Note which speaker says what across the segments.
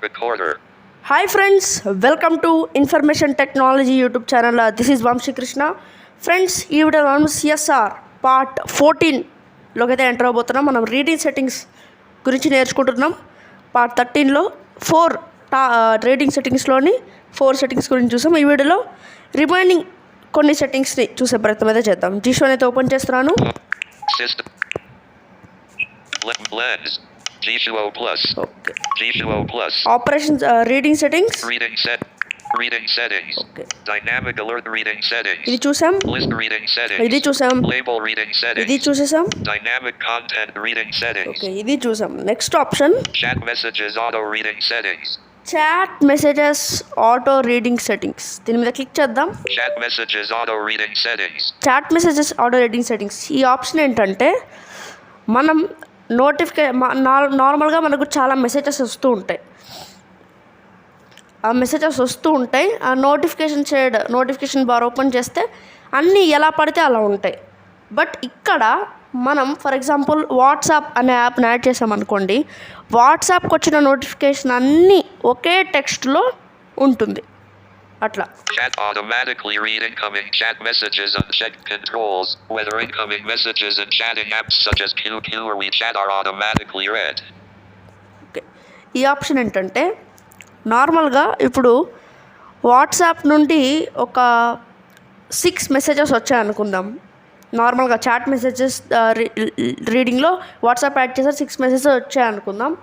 Speaker 1: Recorder.
Speaker 2: Hi friends, welcome to Information Technology YouTube channel. This is Vamshi Krishna. Friends, ఈ video మనం CSR part 14లోకి అయితే enter అవబోతున్నాం. మనం reading settings గురించి నేర్చుకుంటున్నాం. Part 13లో 4 reading సెట్టింగ్స్లోని 4 settings గురించి చూసాం. ఈ వీడియోలో రిమైనింగ్ కొన్ని సెట్టింగ్స్ని చూసే ప్రయత్నం అయితే చేద్దాం. జీషోని అయితే ఓపెన్ చేస్తున్నాను.
Speaker 1: System. Lens. G2O Plus.
Speaker 2: Okay,
Speaker 1: G2O Plus.
Speaker 2: Operations reading settings.
Speaker 1: Reading settings.
Speaker 2: Okay,
Speaker 1: Dynamic alert reading settings.
Speaker 2: ఇది చూసాం.
Speaker 1: List reading settings.
Speaker 2: ఇది చూసాం.
Speaker 1: Label reading
Speaker 2: ఇది
Speaker 1: settings.
Speaker 2: చూసేసాం.
Speaker 1: Dynamic content reading settings.
Speaker 2: Okay, ఇది చూసాం. Next option
Speaker 1: Chat messages auto reading settings.
Speaker 2: Chat messages auto reading settings. దీని మీద క్లిక్ చేద్దాం.
Speaker 1: Chat messages auto reading settings.
Speaker 2: Chat messages auto reading settings. ఈ option ఏంటంటే మనం నార్మల్గా మనకు చాలా మెసేజెస్ వస్తూ ఉంటాయి. ఆ నోటిఫికేషన్ బార్ ఓపెన్ చేస్తే అన్నీ ఎలా పడితే అలా ఉంటాయి. బట్ ఇక్కడ మనం ఫర్ ఎగ్జాంపుల్ వాట్సాప్ అనే యాప్ని యాడ్ చేసామనుకోండి, వాట్సాప్కి వచ్చిన నోటిఫికేషన్ అన్నీ ఒకే టెక్స్ట్లో ఉంటుంది. అట్లా
Speaker 1: Chat automatically read incoming chat messages. Uncheck controls whether incoming messages in chatting apps such as QQ or WeChat are automatically read.
Speaker 2: Okay, ఈ ఆప్షన్ ఏంటంటే నార్మల్గా ఇప్పుడు వాట్సాప్ నుండి ఒక 6 మెసేజెస్ వచ్చాయనుకుందాం. నార్మల్గా చాట్ మెసేజెస్ రీడింగ్లో వాట్సాప్ యాడ్ చేస్తే 6 మెసేజెస్ వచ్చాయనుకుందాం.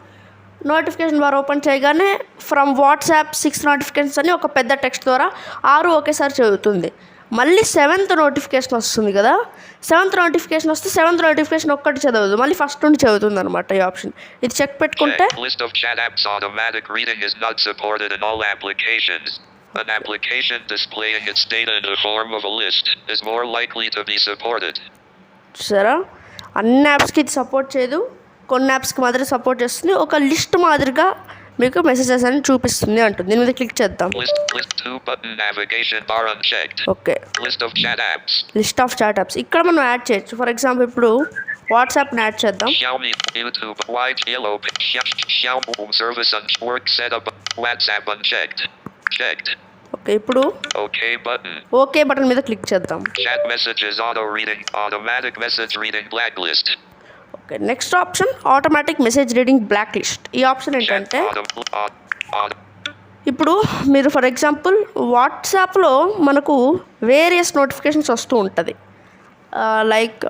Speaker 2: నోటిఫికేషన్ బార్ ఓపెన్ చేయగానే from WhatsApp 6 notifications అని ఒక పెద్ద టెక్స్ట్ ద్వారా 6 ఒకేసారి చదువుతుంది. మళ్ళీ 7th నోటిఫికేషన్ వస్తుంది కదా, 7th నోటిఫికేషన్ వస్తే 7th నోటిఫికేషన్ ఒక్కటి చదవదు, మళ్ళీ ఫస్ట్ నుండి చదువుతుంది అనమాట. ఈ ఆప్షన్ ఇది చెక్ పెట్టుకుంటే
Speaker 1: List of chat apps automatic reading is not supported in all applications. An application displaying its data in the form of a list is more likely to be supported.
Speaker 2: చూసారా, అన్ని యాప్స్కి ఇది support చేయదు, కొన్ని యాప్స్కి మాత్రం support చేస్తుంది. ఒక list మాదిరిగా మీకు మెసేజెస్ అని చూపిస్తుంది అంటుంది. దీని మీద క్లిక్ చేద్దాం.
Speaker 1: List 2 button navigation bar unchecked.
Speaker 2: Okay,
Speaker 1: List of chat apps.
Speaker 2: List of chat apps ఇక్కడ మనం యాడ్ చేయొచ్చు. ఫర్ ఎగ్జాంపుల్ ఇప్పుడు వాట్సాప్ని యాడ్ చేద్దాం.
Speaker 1: Xiaomi, YouTube, White, Yellow, Xiaomi home service work setup, WhatsApp unchecked. Checked.
Speaker 2: Okay, ఇప్పుడు
Speaker 1: OK button.
Speaker 2: Okay button మీద click చేద్దాం.
Speaker 1: Chat messages auto reading, automatic message reading blacklist.
Speaker 2: Okay, next option automatic message reading black list. ఈ option
Speaker 1: Chat
Speaker 2: ఏంటంటే
Speaker 1: auto.
Speaker 2: ఇప్పుడు మీరు for example వాట్సాప్లో మనకు various notifications వస్తూ ఉంటుంది. లైక్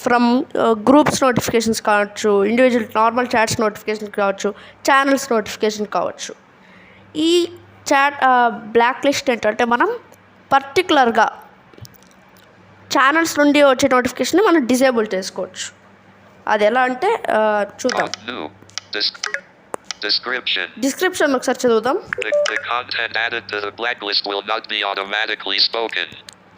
Speaker 2: ఫ్రమ్ గ్రూప్స్ నోటిఫికేషన్స్ కావచ్చు, ఇండివిజువల్ నార్మల్ చాట్స్ నోటిఫికేషన్ కావచ్చు, ఛానల్స్ నోటిఫికేషన్ కావచ్చు. ఈ చాట్ బ్లాక్ లిస్ట్ ఏంటంటే మనం పర్టికులర్గా ఛానల్స్ నుండి వచ్చే నోటిఫికేషన్ మనం డిజేబుల్ చేసుకోవచ్చు. అది ఎలా అంటే చూద్దాం.
Speaker 1: New. Description.
Speaker 2: డిస్క్రిప్షన్ ఒకసారి చదువుదాం.
Speaker 1: The content added to the blacklist will not be automatically spoken.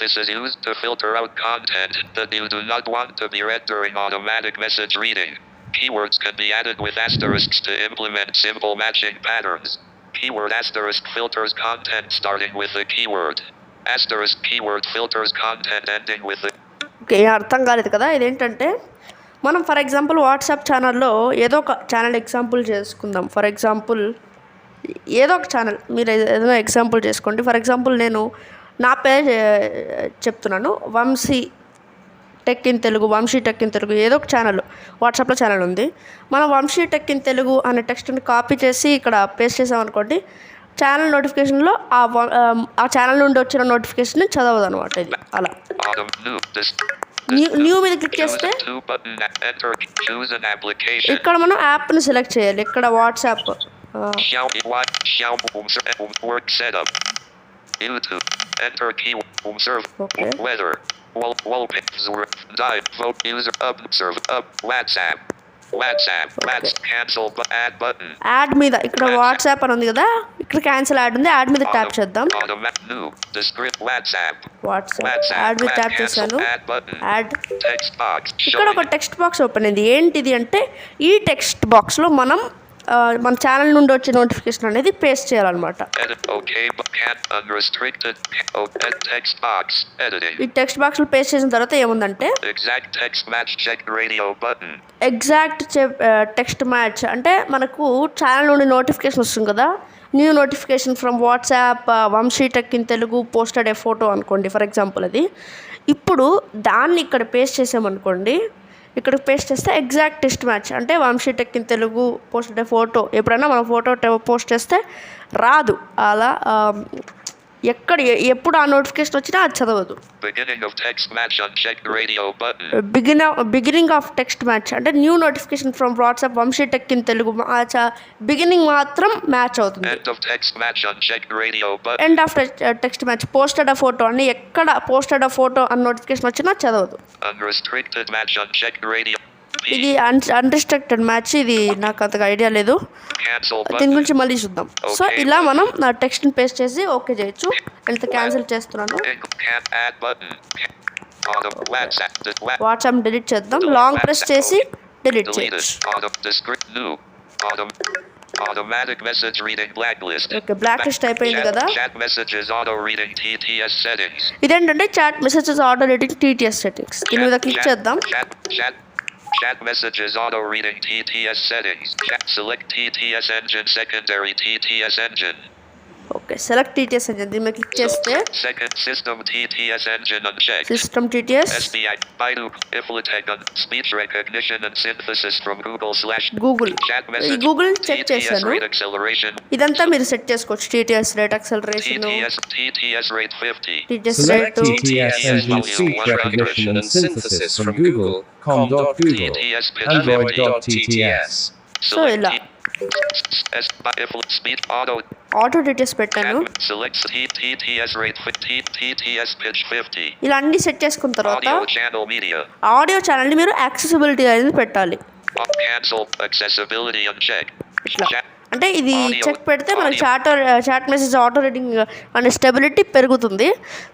Speaker 1: This is used to filter out content that you do not want to be read during automatic message reading. Keywords can be added with asterisks to implement simple matching patterns. Keyword asterisk filters content starting with the keyword. Asterisk keyword filters content ending with the.
Speaker 2: Okay, అర్థం కాలేదు కదా. ఇదేంటంటే మనం for example WhatsApp ఛానల్లో ఏదో ఒక channel example చేసుకుందాం. For example ఏదో ఒక ఛానల్ మీరు ఏదైనా ఎగ్జాంపుల్ చేసుకోండి. ఫర్ ఎగ్జాంపుల్ నేను నా పేరు చెప్తున్నాను, Vamsi tech in Telugu, Vamsi tech in Telugu, ఏదో ఒక ఛానల్ వాట్సాప్లో ఛానల్ ఉంది. మనం వంశీ టెక్ ఇన్ తెలుగు అనే టెక్స్ట్ని కాపీ చేసి ఇక్కడ పేస్ట్ చేసామనుకోండి, ఛానల్ నోటిఫికేషన్లో ఆ ఛానల్ నుండి వచ్చిన నోటిఫికేషన్ చదవదు అనమాట. ఇది అలా న్యూ మీద క్లిక్ చేస్తే ఇక్కడ మనం యాప్ని సెలెక్ట్ చేయాలి. ఇక్కడ వాట్సాప్ యాడ్ మీద ఇక్కడ వాట్సాప్ అని ఉంది కదా, ఇక్కడ క్యాన్సిల్ యాడ్ ఉంది, యాడ్ మీద ట్యాప్ చేద్దాం. వాట్సాప్ యాడ్ మీద ట్యాప్ చేశాను. యాడ్ ఇక్కడ ఒక టెక్స్ట్ బాక్స్ ఓపెన్ అయింది. ఏంటిది అంటే ఈ టెక్స్ట్ బాక్స్లో మనం మన ఛానల్ నుండి వచ్చే నోటిఫికేషన్ అనేది పేస్ట్ చేయాలన్నమాట.
Speaker 1: Edit. Okay, but can't unrestricted. Text box. Editing.
Speaker 2: ఈ టెక్స్ట్ బాక్స్లో పేస్ట్ చేసిన తర్వాత ఏముందంటే
Speaker 1: Exact text match check radio button.
Speaker 2: Exact text match అంటే మనకు ఛానల్ నుండి నోటిఫికేషన్ వస్తుంది కదా, new notification from WhatsApp Vamsi tech in Telugu posted a photo అనుకోండి ఫర్ ఎగ్జాంపుల్. అది ఇప్పుడు దాన్ని ఇక్కడ పేస్ట్ చేసామనుకోండి, ఇక్కడ పేస్ట్ చేస్తే ఎగ్జాక్ట్ టెక్స్ట్ మ్యాచ్ అంటే Vamsi tech in Telugu posted a photo. ఎప్పుడైనా మనం ఫోటో పోస్ట్ చేస్తే రాదు, అలా ఎప్పుడు ఆ నోటిఫికేషన్ వచ్చినా అది చదవదు.
Speaker 1: Beginning of text match unchecked radio button.
Speaker 2: Beginning of text match అంటే new notification from WhatsApp Vamsi tech in Telugu beginning మాత్రం మ్యాచ్ అవుతుంది.
Speaker 1: End of text match unchecked radio button.
Speaker 2: End of text match posted a photo అని ఎక్కడ posted a photo అన్న notification వచ్చినా చదవదు.
Speaker 1: Unrestricted match unchecked radio.
Speaker 2: ఇది unrestricted match, ఇది నాకు అంతగా ఐడియా లేదు,
Speaker 1: Cancel
Speaker 2: దీని
Speaker 1: button.
Speaker 2: గురించి మళ్ళీ చూద్దాం. సో ఇలా మనం నా టెక్స్ట్ని పేస్ట్ చేసి ఓకే చేయొచ్చు. వెళ్తే క్యాన్సిల్ చేస్తున్నాను.
Speaker 1: Can't add button. Auto WhatsApp.
Speaker 2: WhatsApp delete చేద్దాం. లాంగ్ ప్రెస్ చేసి డిలీట్
Speaker 1: Deleted.
Speaker 2: చేయొచ్చు.
Speaker 1: Auto descript new. Automatic message reading blacklist.
Speaker 2: ఓకే, బ్లాక్ లిస్ట్ అయిపోయింది కదా.
Speaker 1: Chat messages auto reading TTS settings.
Speaker 2: ఇదేంటంటే చాట్ మెసేజెస్ ఆర్డర్ రేటింగ్ TTS సెట్టింగ్స్. దీని మీద క్లిక్ చేద్దాం.
Speaker 1: Chat messages auto reading TTS settings. Select TTS engine secondary TTS engine.
Speaker 2: Okay, select TTS engine. దీని మీద క్లిక్ చేస్తే
Speaker 1: Second system TTS engine unchecked.
Speaker 2: System TTS
Speaker 1: SBI Baidu Iflatech speech recognition and synthesis from Google /
Speaker 2: Google.
Speaker 1: Chat
Speaker 2: ఈ
Speaker 1: message
Speaker 2: Google check
Speaker 1: TTS
Speaker 2: చేశాను.
Speaker 1: rate acceleration.
Speaker 2: ఇదంతా మీరు set చేసుకోవచ్చు. TTS rate acceleration,
Speaker 1: TTS rate 50.
Speaker 2: TTS
Speaker 3: Select
Speaker 2: rate,
Speaker 3: TTS engine speech recognition and synthesis from Google, com.google,
Speaker 1: TTS pitch
Speaker 3: android.tts.
Speaker 2: So ఇలా
Speaker 1: speed auto.
Speaker 2: Auto TTS పెట్టాను.
Speaker 1: Select TTS rate TTS pitch 50.
Speaker 2: ఇలా అన్ని set చేసుకున్న తర్వాత
Speaker 1: Audio channel media.
Speaker 2: Audio ఛానల్ని మీరు accessibility అనేది పెట్టాలి.
Speaker 1: Cancel accessibility unchecked.
Speaker 2: ఇట్లా అంటే ఇది చెక్ పెడితే మనకి చాట్ మెసేజ్ ఆటో రేటింగ్ అనే స్టెబిలిటీ పెరుగుతుంది.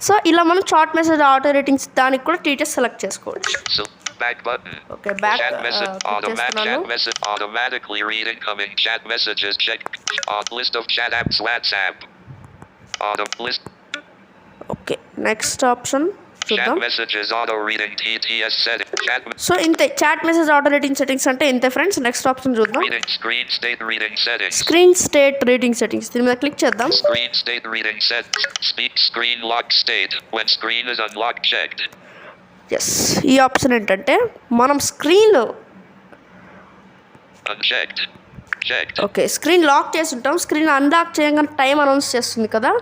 Speaker 2: సో ఇలా మనం చాట్ మెసేజ్ ఆటో రేటింగ్స్ దానికి కూడా TTS సెలెక్ట్ చేసుకోవచ్చు.
Speaker 1: So back button.
Speaker 2: Okay, back
Speaker 1: Chat message
Speaker 2: చేస్తున్నాను.
Speaker 1: chat message automatically read incoming chat messages check list of chat apps WhatsApp. Auto list
Speaker 2: okay, next option
Speaker 1: chat
Speaker 2: చూద్దాం.
Speaker 1: messages auto reading TTS setting.
Speaker 2: So ఇంతే, chat message auto rating settings అంటే ఇంతే friends. Next option చూద్దాం.
Speaker 1: Reading screen state reading settings.
Speaker 2: Screen state reading settings. దీని మీద click చేద్దాం.
Speaker 1: Screen state reading set. Speak screen lock state when screen is unlocked checked.
Speaker 2: Yes, ఈ option ఏంటంటే మనం screen
Speaker 1: Unchecked. Checked.
Speaker 2: Okay screen lock చేసి ఉంటాం, screen unlock చేయగానే time announce చేస్తుంది కదా.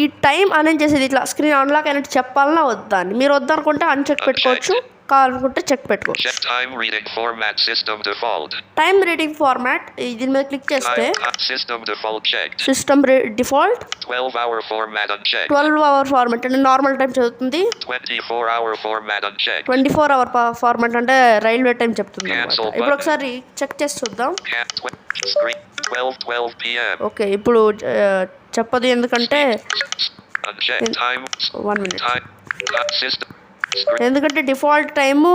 Speaker 2: ఈ టైం అనౌన్స్ చేసేది ఇట్లా స్క్రీన్ అన్లాక్ అయినట్టు చెప్పాలన్నా వద్దా అని. మీరు వద్దనుకుంటే అన్చెక్ పెట్టుకోవచ్చు, కావాలనుకుంటే చెక్ పెట్టుకోవచ్చు.
Speaker 1: Check time reading format system default.
Speaker 2: Time reading format, దీని మీద క్లిక్ చేస్తే
Speaker 1: System default checked.
Speaker 2: System default
Speaker 1: 12-hour format unchecked.
Speaker 2: 12 format అంటే నార్మల్ టైం చదువుతుంది.
Speaker 1: 24-hour format unchecked.
Speaker 2: 24 ఫార్మాట్ అంటే రైల్వే టైం చెప్తుంది అన్నమాట.
Speaker 1: Cancel
Speaker 2: ఇప్పుడు ఒకసారి చెక్ చేసి చూద్దాం.
Speaker 1: Screen 12 p.m.
Speaker 2: ఓకే, ఇప్పుడు చెప్పదు ఎందుకంటే
Speaker 1: Unchecked time.
Speaker 2: 1 minute.
Speaker 1: Time. System. Screen.
Speaker 2: ఎందుకంటే డిఫాల్ట్ టైము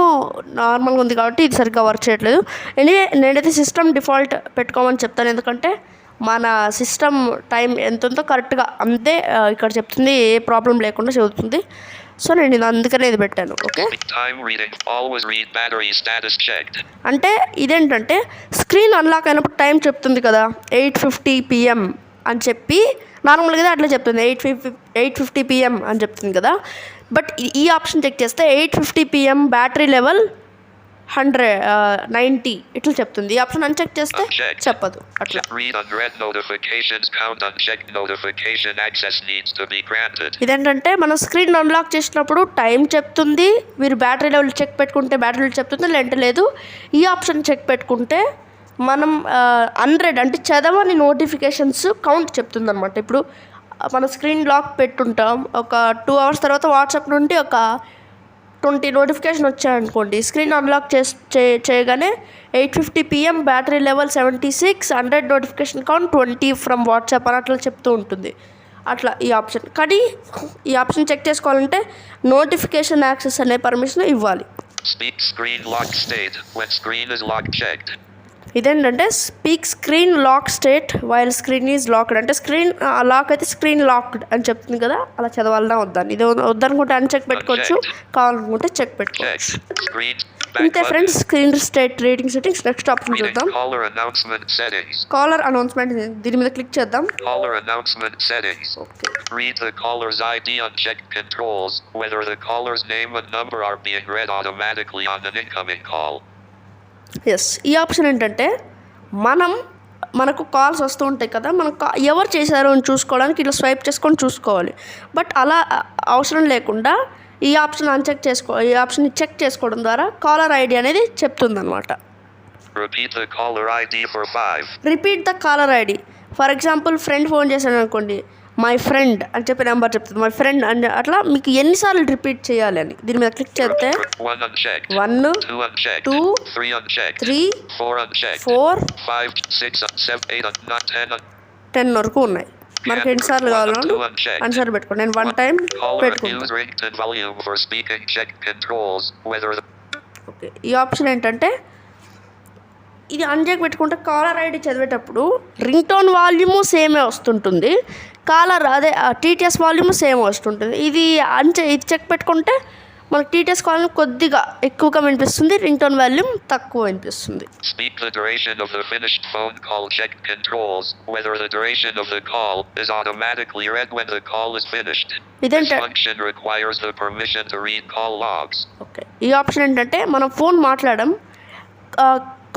Speaker 2: నార్మల్గా ఉంది కాబట్టి ఇది సరిగ్గా వర్క్ చేయట్లేదు. ఎనీవే నేనైతే సిస్టమ్ డిఫాల్ట్ పెట్టుకోమని చెప్తాను, ఎందుకంటే మన సిస్టమ్ టైం ఎంత ఉందో కరెక్ట్గా అంతే ఇక్కడ చెప్తుంది, ఏ ప్రాబ్లం లేకుండా చదువుతుంది. సో నేను ఇది అందుకనే ఇది పెట్టాను. Okay,
Speaker 1: Time reading. Always read battery status checked.
Speaker 2: అంటే ఇదేంటంటే స్క్రీన్ అన్లాక్ అయినప్పుడు టైం చెప్తుంది కదా 8:50 PM అని చెప్పి, నార్మల్గా అట్లా చెప్తుంది 8:50 PM అని చెప్తుంది కదా. బట్ ఈ ఆప్షన్ చెక్ చేస్తే 8:50 PM బ్యాటరీ లెవెల్ 90 ఇట్లా చెప్తుంది. ఈ ఆప్షన్ అన్చెక్ చేస్తే చెప్పదు అట్లా.
Speaker 1: Read unread notifications count unchecked notification access needs to be granted.
Speaker 2: ఇదేంటంటే మనం స్క్రీన్ అన్లాక్ చేసినప్పుడు టైం చెప్తుంది, మీరు బ్యాటరీ లెవెల్ చెక్ పెట్టుకుంటే బ్యాటరీ లెవెల్ చెప్తుంది, లేదంటే లేదు. ఈ ఆప్షన్ చెక్ పెట్టుకుంటే మనం 100 అంటే చదవని నోటిఫికేషన్స్ కౌంట్ చెప్తుంది అనమాట. ఇప్పుడు మన స్క్రీన్ లాక్ పెట్టుంటాం, ఒక 2 hours తర్వాత వాట్సాప్ నుండి ఒక 20 నోటిఫికేషన్ వచ్చాయనుకోండి, స్క్రీన్ అన్లాక్ చేయగానే 8:50 PM battery level 76, 100 notification count 20 from WhatsApp అని అట్లా చెప్తూ ఉంటుంది. అట్లా ఈ ఆప్షన్. కానీ ఈ ఆప్షన్ చెక్ చేసుకోవాలంటే నోటిఫికేషన్ యాక్సెస్ అనే పర్మిషన్ ఇవ్వాలి.
Speaker 1: Speak screen lock state when screen is locked checked.
Speaker 2: ఇదేంటంటే speak screen lock state while screen is locked, అంటే స్క్రీన్ లాక్ అయితే స్క్రీన్ లాక్డ్ అని చెప్తుంది కదా, అలా చదవాలన్నా వద్దని. ఇది వద్దనుకుంటే అన్చెక్ పెట్టుకోవచ్చు, కావాలనుకుంటే చెక్ పెట్టుకోవచ్చు. ఇంతే friends screen state reading settings. Next option చూద్దాం, కాలర్ అనౌన్స్మెంట్. దీని మీద క్లిక్ చేద్దాం.
Speaker 1: Read the caller's ID on check controls, whether the caller's name and number are being read automatically on an incoming call.
Speaker 2: Yes, ఈ option ఏంటంటే మనకు calls వస్తూ ఉంటాయి కదా, మనకు ఎవరు చేశారో అని చూసుకోవడానికి ఇట్లా స్వైప్ చేసుకొని చూసుకోవాలి. బట్ అలా అవసరం లేకుండా ఈ ఆప్షన్ ఈ ఆప్షన్ చెక్ చేసుకోవడం ద్వారా కాలర్ ఐడి అనేది చెప్తుందన్నమాట.
Speaker 1: Repeat the caller ID for 5.
Speaker 2: Repeat the caller ID. For example friend phone చేశాడు అనుకోండి, మై ఫ్రెండ్ అని చెప్పి నెంబర్ చెప్తుంది, మై ఫ్రెండ్ అని. అట్లా మీకు ఎన్నిసార్లు రిపీట్ చేయాలి అని దీని మీద క్లిక్ చేస్తే 1 2 3 4 5 10 వరకు ఉన్నాయి. మనకి ఎన్నిసార్లు కావాలో అన్నిసార్లు పెట్టుకోండి. నేను 1 టైం పెట్టుకుంటాను. ఓకే, ఈ ఆప్షన్ ఏంటంటే ఇది అన్చెక్ పెట్టుకుంటే కాలర్ ఐడి చదివేటప్పుడు రింగ్ టోన్ వాల్యూము సేమే వస్తుంటుంది, కాలర్ అదే టీటీఎస్ వాల్యూమ్ సేమ్ వస్తుంటుంది. ఇది చెక్ పెట్టుకుంటే మనకు టీటీఎస్ కాల్ కొద్దిగా ఎక్కువగా వినిపిస్తుంది, రింగ్ టోన్ వాల్యూమ్ తక్కువ వినిపిస్తుంది.
Speaker 1: Speak the duration of the finished phone call. Check controls whether the duration of the call is automatically read when the call is finished. This function requires the permission to read call logs.
Speaker 2: Okay, ఈ option ఏంటంటే మనం phone మాట్లాడడం,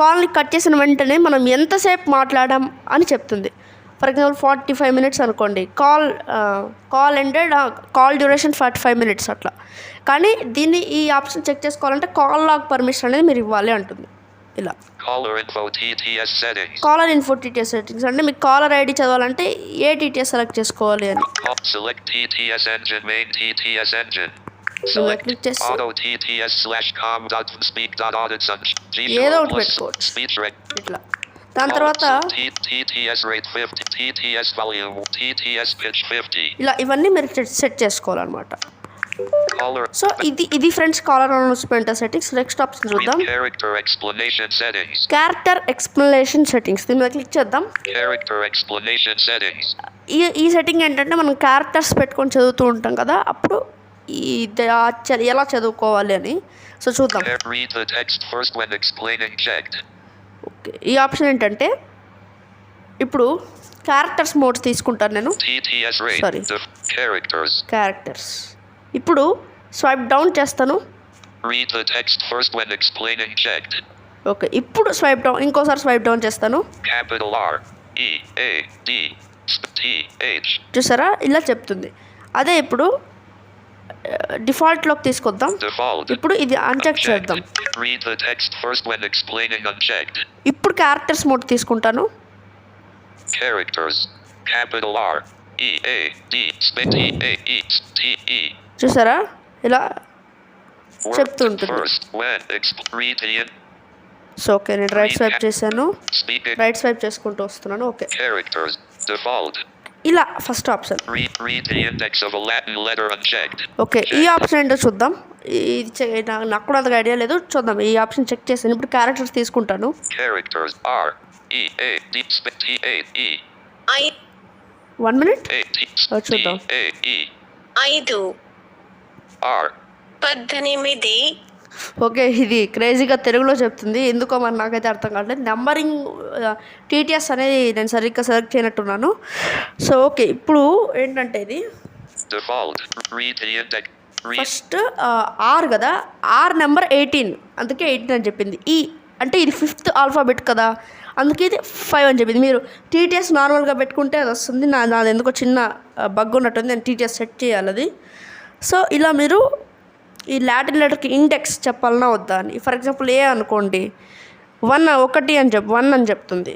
Speaker 2: కాల్ని cut చేసిన వెంటనే మనం ఎంతసేపు మాట్లాడాం అని చెప్తుంది. ఫర్ ఎగ్జాంపుల్ 45 minutes అనుకోండి, call ended, call duration 45 minutes అట్లా. కానీ ఈ ఆప్షన్ చెక్ చేసుకోవాలంటే కాల్ లాగ్ పర్మిషన్ అనేది మీరు ఇవ్వాలి అంటుంది. ఇలా
Speaker 1: కాలర్ ఇన్ఫో టీటీఎస్
Speaker 2: సెట్టింగ్స్ అంటే మీకు కాలర్ ఐడి చదవాలంటే ఏ టీటీఎస్ సెలెక్ట్ చేసుకోవాలి అని.
Speaker 1: Select TTS engine, main TTS engine.
Speaker 2: Select
Speaker 1: auto TTS/com.speak.audits
Speaker 2: ఏదో ఒకటి పెట్టుకోవచ్చు ఇట్లా. దాని తర్వాత
Speaker 1: TTS rate 50, TTS volume, TTS pitch 50.
Speaker 2: ఇలా ఇవన్నీ మీరు సెట్ చేసుకోవాలన్నమాట. సో ఇది friends caller announcement settings. Next option చూద్దాం,
Speaker 1: క్యారెక్టర్ ఎక్స్ప్లనేషన్
Speaker 2: సెట్టింగ్స్. దీని మీద క్లిక్ చేద్దాం. ఈ సెట్టింగ్ ఏంటంటే మనం క్యారెక్టర్స్ పెట్టుకొని చదువుతూ ఉంటాం కదా, అప్పుడు ఎలా చదువుకోవాలి అని. సో చూద్దాం. ఓకే, ఈ ఆప్షన్ ఏంటంటే ఇప్పుడు క్యారెక్టర్స్ మోడ్స్ తీసుకుంటాను నేను. క్యారెక్టర్స్ ఇప్పుడు స్వైప్ డౌన్ చేస్తాను. ఓకే, ఇప్పుడు స్వైప్ డౌన్, ఇంకోసారి స్వైప్ డౌన్ చేస్తాను. చూసారా, ఇలా చెప్తుంది. అదే ఇప్పుడు డిఫాల్ట్లోకి తీసుకొద్దాం. ఇప్పుడు ఇది అన్చెక్ చేద్దాం. ఇప్పుడు క్యారెక్టర్స్ మోడ్ తీసుకుంటాను. చూసారా, ఇలా చెప్తుంటుంది. సో ఓకే, నేను రైట్ స్వైప్ చేశాను, రైట్ స్వైప్ చేసుకుంటూ వస్తున్నాను. ఓకే, ఇలా ఫస్ట్ ఆప్షన్. ఓకే, ఈ ఆప్షన్ ఏంటో చూద్దాం. ఇది నాకు కూడా అంతగా ఐడియా లేదు, చూద్దాం. ఈ ఆప్షన్ చెక్ చేశాను. ఇప్పుడు క్యారెక్టర్స్ తీసుకుంటాను. 1 minute చూద్దాం.
Speaker 4: 5 18.
Speaker 2: ఓకే, ఇది క్రేజీగా తెలుగులో చెప్తుంది, ఎందుకో మరి నాకైతే అర్థం కావట్లేదు. నెంబరింగ్ టీటీఎస్ అనేది నేను సరిగ్గా సెలెక్ట్ చేయనట్టున్నాను. సో ఓకే, ఇప్పుడు ఏంటంటే ఇది ఫస్ట్ ఆర్ కదా, ఆర్ నెంబర్ 18, అందుకే 18 అని చెప్పింది. ఈ అంటే ఇది 5th ఆల్ఫాబెట్ కదా, అందుకే ఇది 5 అని చెప్పింది. మీరు టీటీఎస్ నార్మల్గా పెట్టుకుంటే అది వస్తుంది. నాది ఎందుకో చిన్న బగ్ ఉన్నట్టుంది, నేను టీటీఎస్ సెట్ చేయాలి అది. సో ఇలా మీరు ఈ లాటిన్ లెటర్కి ఇండెక్స్ చెప్పాలన్నా వద్దా అని. ఫర్ ఎగ్జాంపుల్ ఏ అనుకోండి, 1 అని చెప్తుంది.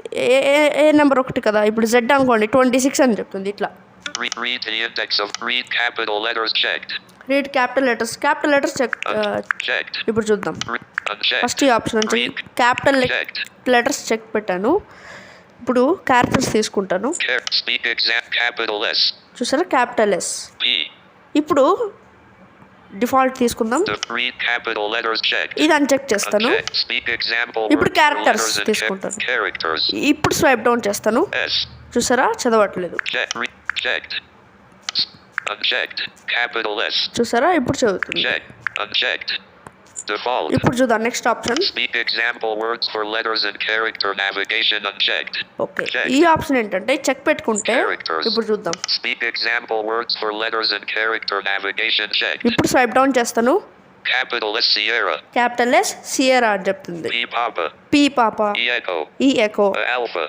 Speaker 2: ఏ నెంబర్ 1 కదా, ఇప్పుడు జెడ్ అనుకోండి 26 అని చెప్తుంది. ఇట్లా రీడ్ క్యాపిటల్ లెటర్స్ చెక్. ఇప్పుడు చూద్దాం. ఫస్ట్ ఈ ఆప్షన్ నుంచి క్యాపిటల్ లెటర్స్ చెక్ పెట్టాను. ఇప్పుడు క్యారెక్టర్స్ తీసుకుంటాను. చూసారా, క్యాపిటల్ ఎస్. ఇప్పుడు డిఫాల్ట్ తీసుకుందాం.
Speaker 1: Read capital letters checked.
Speaker 2: ఇది అన్చెక్ చేస్తాను.
Speaker 1: Unchecked. Speak example
Speaker 2: ఇప్పుడు
Speaker 1: words for
Speaker 2: characters
Speaker 1: letters and
Speaker 2: తీసుకుంటాను.
Speaker 1: characters.
Speaker 2: ఇప్పుడు స్వైప్ డౌన్ చేస్తాను.
Speaker 1: S.
Speaker 2: చూసారా చదవట్లేదు.
Speaker 1: Checked. Unchecked. Capital S.
Speaker 2: చూసారా ఇప్పుడు చదువుతుంది.
Speaker 1: Checked. Unchecked. Default.
Speaker 2: ఇప్పుడు చూద్దాం next option.
Speaker 1: Speak example words for letters and character navigation unchecked.
Speaker 2: Okay
Speaker 1: Checked.
Speaker 2: ఈ ఆప్షన్ ఏంటంటే చెక్ పెట్టుకుంటే
Speaker 1: Characters.
Speaker 2: ఇప్పుడు చూద్దాం.
Speaker 1: Speak example words for letters and character navigation checked.
Speaker 2: ఇప్పుడు స్వైప్ డౌన్ చేస్తాను.
Speaker 1: Capital S Sierra.
Speaker 2: Capital S Sierra అని చెప్తుంది.
Speaker 1: P Papa.
Speaker 2: P Papa,
Speaker 1: E Echo.
Speaker 2: E Echo,
Speaker 1: Alpha.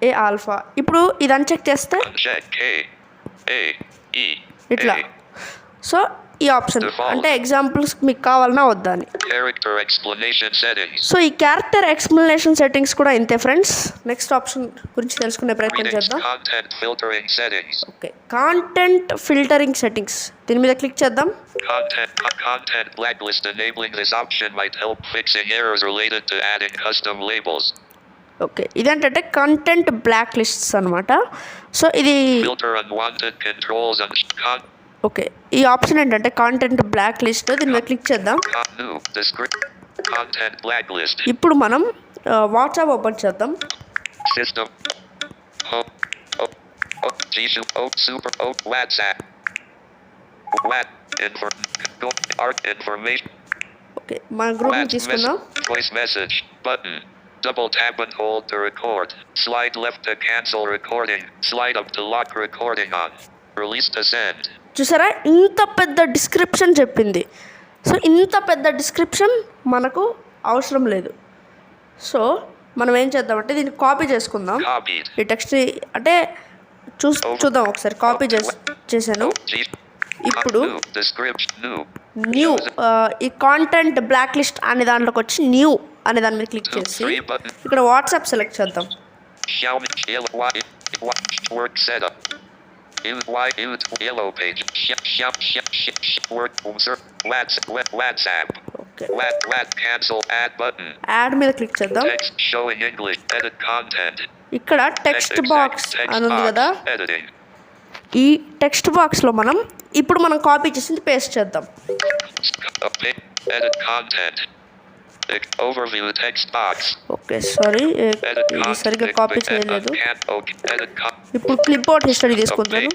Speaker 2: A Alpha. ఇప్పుడు ఇది అన్చెక్ చేస్తే
Speaker 1: Unchecked. K. A. E.
Speaker 2: ఇట్లా.
Speaker 1: A.
Speaker 2: So ఈ option
Speaker 1: Default.
Speaker 2: అంటే ఎగ్జాంపుల్స్ మీకు కావాలన్నా వద్దా అని.
Speaker 1: Character explanation settings.
Speaker 2: సో ఈ క్యారెక్టర్ ఎక్స్ప్లెనేషన్ సెట్టింగ్స్ కూడా ఇంతే ఫ్రెండ్స్. నెక్స్ట్ ఆప్షన్ గురించి తెలుసుకునే ప్రయత్నం
Speaker 1: Readings
Speaker 2: చేద్దాం.
Speaker 1: content filtering settings.
Speaker 2: Okay content filtering settings దీని మీద క్లిక్ చేద్దాం.
Speaker 1: Content blacklist enabling this option might help fixing errors related to adding custom labels.
Speaker 2: Okay ఇదేంటంటే కంటెంట్ బ్లాక్ లిస్ట్స్ అనమాట. సో ఇది
Speaker 1: Filter unwanted controls and
Speaker 2: okay ఈ option ఏంటంటే content black list. దీని మీద క్లిక్ చేద్దాం.
Speaker 1: new content blacklist.
Speaker 2: ఇప్పుడు మనం వాట్సాప్ ఓపెన్ చేద్దాం.
Speaker 1: System. Super. WhatsApp. Information.
Speaker 2: Okay మన గ్రూప్ని తీసుకుందాం.
Speaker 1: Voice message. Button. Double tap and hold to record. Slide left to cancel recording. Slide up to lock recording on. Release to send.
Speaker 2: చూసారా ఇంత పెద్ద description చెప్పింది. So ఇంత పెద్ద డిస్క్రిప్షన్ మనకు అవసరం లేదు. మనం ఏం చేద్దామంటే దీన్ని కాపీ చేసుకుందాం.
Speaker 1: Copied.
Speaker 2: ఈ టెక్స్ట్ అంటే చూద్దాం ఒకసారి. కాపీ చేశాను. ఇప్పుడు న్యూ ఈ కాంటెంట్ బ్లాక్ లిస్ట్ అనే దాంట్లోకి వచ్చి న్యూ అనే దాని మీద క్లిక్ చేసి ఇక్కడ వాట్సాప్ సెలెక్ట్ చేద్దాం.
Speaker 1: Work setup. Yellow page. WhatsApp.
Speaker 2: Okay
Speaker 1: Cancel add button.
Speaker 2: Add మీద క్లిక్ చేద్దాం.
Speaker 1: Text showing English. Edit content.
Speaker 2: ఇక్కడ టెక్స్ట్ బాక్స్ అని ఉంది కదా.
Speaker 1: Editing.
Speaker 2: ఈ టెక్స్ట్ బాక్స్లో ఇప్పుడు మనం కాపీ చేసింది పేస్ట్ చేద్దాం.
Speaker 1: Edit content. Overview text box.
Speaker 2: Okay sorry
Speaker 1: Edit
Speaker 2: ఇది
Speaker 1: content.
Speaker 2: సరిగ్గా కాపీ చేయలేదు.
Speaker 1: Edit
Speaker 2: ఇప్పుడు క్లిప్ బోర్డ్ హిస్టరీ తీసుకుంటాను.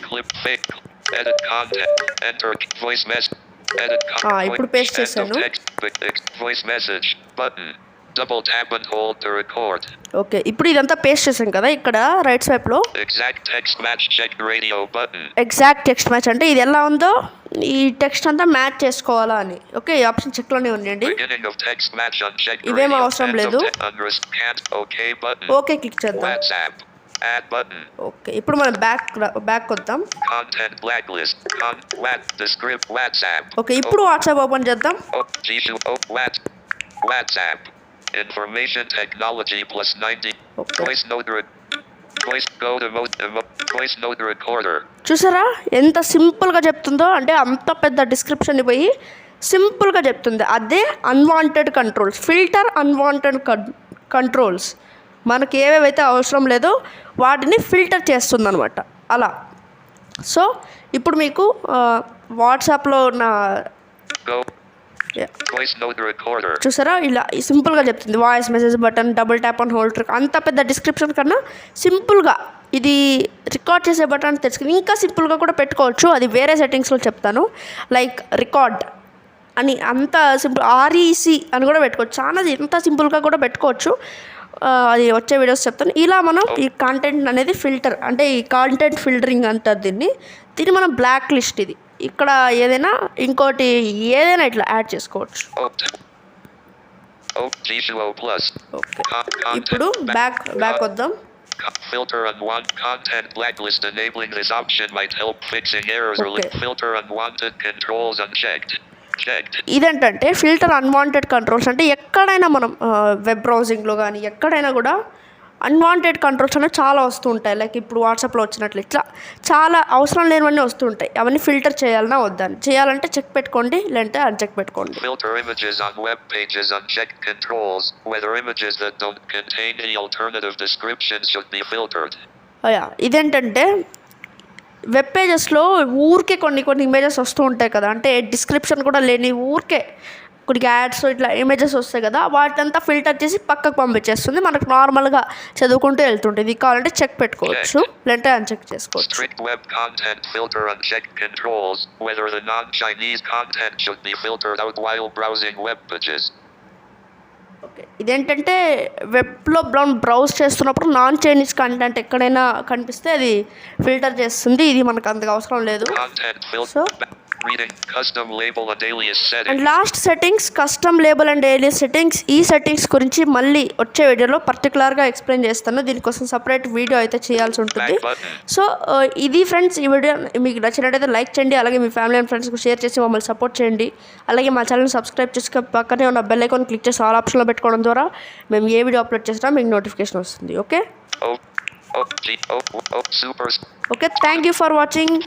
Speaker 1: Edit content. Enter voice message. Edit
Speaker 2: ఇప్పుడు paste చేశాను.
Speaker 1: Voice message button. Double tap and hold to record.
Speaker 2: Okay ఇప్పుడు ఇదంతా paste చేసాం కదా. ఇక్కడ రైట్ స్వైప్లో
Speaker 1: Exact text match check radio button.
Speaker 2: Exact text match అంటే ఇది ఎలా ఉందో ఈ టెక్స్ట్ అంతా మ్యాచ్ చేసుకోవాలా అని. ఓకే ఈ ఆప్షన్ చెక్లోనే ఉండండి.
Speaker 1: Beginning of text match unchecked.
Speaker 2: ఇవేం అవసరం లేదు.
Speaker 1: Okay button.
Speaker 2: ఓకే క్లిక్ చేద్దాం.
Speaker 1: WhatsApp. Add button.
Speaker 2: ఓకే ఇప్పుడు మనం బ్యాక్ వద్దాం.
Speaker 1: Content blacklist. Descript WhatsApp.
Speaker 2: Okay ఇప్పుడు వాట్సాప్ ఓపెన్ చేద్దాం.
Speaker 1: WhatsApp. Information technology plus 90.
Speaker 2: Okay.
Speaker 1: Voice note recorder.
Speaker 2: చూసారా ఎంత సింపుల్గా చెప్తుందో. అంటే అంత పెద్ద డిస్క్రిప్షన్ పోయి సింపుల్గా చెప్తుంది. అదే unwanted controls. Filter unwanted controls మనకి ఏవేవైతే అవసరం లేదో వాటిని ఫిల్టర్ చేస్తుంది అనమాట అలా. సో ఇప్పుడు మీకు వాట్సాప్లో ఉన్న
Speaker 1: Voice note recorder.
Speaker 2: చూసారా ఇలా సింపుల్గా చెప్తుంది. Voice message button, double tap and hold trick. అంత పెద్ద డిస్క్రిప్షన్ కన్నా సింపుల్గా ఇది రికార్డ్ చేసే బటన్ తెలుసుకుని ఇంకా సింపుల్గా కూడా పెట్టుకోవచ్చు. అది వేరే సెట్టింగ్స్లో చెప్తాను. లైక్ రికార్డ్ అని అంత సింపుల్, ఆర్ఈసి అని కూడా పెట్టుకోవచ్చు. చాలా ఎంత సింపుల్గా కూడా పెట్టుకోవచ్చు. అది వచ్చే వీడియోస్ చెప్తాను. ఇలా మనం ఈ కాంటెంట్ అనేది ఫిల్టర్ అంటే ఈ కాంటెంట్ ఫిల్టరింగ్ అంటారు దీన్ని మనం బ్లాక్ లిస్ట్. ఇది ఇక్కడ ఏదైనా ఇంకోటి ఏదైనా ఇట్లా యాడ్ చేసుకోవచ్చు. ఓకే ఇప్పుడు బ్యాక్ వద్దాం.
Speaker 1: Filter unwanted content blacklist enabling this option might help fixing errors.
Speaker 2: Okay.
Speaker 1: Filter unwanted controls unchecked.
Speaker 2: ఇదేంటంటే ఫిల్టర్ అన్వాంటెడ్ కంట్రోల్స్ అంటే ఎక్కడైనా మనం వెబ్ బ్రౌజింగ్లో కానీ ఎక్కడైనా కూడా అన్వాంటెడ్ కంట్రోల్స్ అనేవి చాలా వస్తూ ఉంటాయి. లైక్ ఇప్పుడు వాట్సాప్లో వచ్చినట్లు ఇట్లా చాలా అవసరం లేనివన్నీ వస్తూ ఉంటాయి. అవన్నీ ఫిల్టర్ చేయాలన్నా వద్దని. చేయాలంటే చెక్ పెట్టుకోండి, లేదంటే అన్చెక్ పెట్టుకోండి.
Speaker 1: Filter images on web pages unchecked controls. Whether images that don't contain any alternative descriptions should be filtered.
Speaker 2: ఇదేంటంటే వెబ్ పేజెస్లో ఊరికే కొన్ని ఇమేజెస్ వస్తూ ఉంటాయి కదా, అంటే డిస్క్రిప్షన్ కూడా లేని ఊరికే కొన్ని యాడ్స్ ఇట్లా ఇమేజెస్ వస్తాయి కదా, వాటినంతా ఫిల్టర్ చేసి పక్కకు పంపించేస్తుంది. మనకు నార్మల్గా చదువుకుంటూ వెళ్తుంటుంది. ఇది కావాలంటే చెక్ పెట్టుకోవచ్చు, లేదంటే అన్చెక్ చేసుకోవచ్చు.
Speaker 1: Strict web content filter unchecked controls whether the non-Chinese content should be filtered out while browsing web pages.
Speaker 2: Okay, ఇదేంటంటే వెబ్లో బ్రౌజ్ చేస్తున్నప్పుడు నాన్ చైనీస్ కంటెంట్ ఎక్కడైనా కనిపిస్తే అది ఫిల్టర్ చేస్తుంది. ఇది మనకు అంతగా అవసరం లేదు.
Speaker 1: Content
Speaker 2: so
Speaker 1: filter reading custom label and alias
Speaker 2: and
Speaker 1: settings.
Speaker 2: Last settings, custom label and alias settings. ఈ సెట్టింగ్స్ గురించి మళ్ళీ వచ్చే వీడియోలో పర్టికులర్గా ఎక్స్ప్లెయిన్ చేస్తాను. దీనికోసం సపరేట్ వీడియో అయితే చేయాల్సి ఉంటుంది.
Speaker 1: Back button.
Speaker 2: సో ఇది ఫ్రెండ్స్, ఈ వీడియో మీకు నచ్చినట్టయితే లైక్ చేయండి, అలాగే మీ ఫ్యామిలీ అండ్ ఫ్రెండ్స్కి షేర్ చేసి మమ్మల్ని సపోర్ట్ చేయండి. అలాగే మా ఛానల్ని సబ్స్క్రైబ్ చేసుకుని పక్కనే ఉన్న బెల్ ఐకాన్ క్లిక్ చేసి ఆల్ ఆప్షన్లో పెట్టుకోవడం ద్వారా మేము ఏ వీడియో అప్లోడ్ చేసినా మీకు నోటిఫికేషన్ వస్తుంది. Okay
Speaker 1: Super.
Speaker 2: Okay, thank you for watching.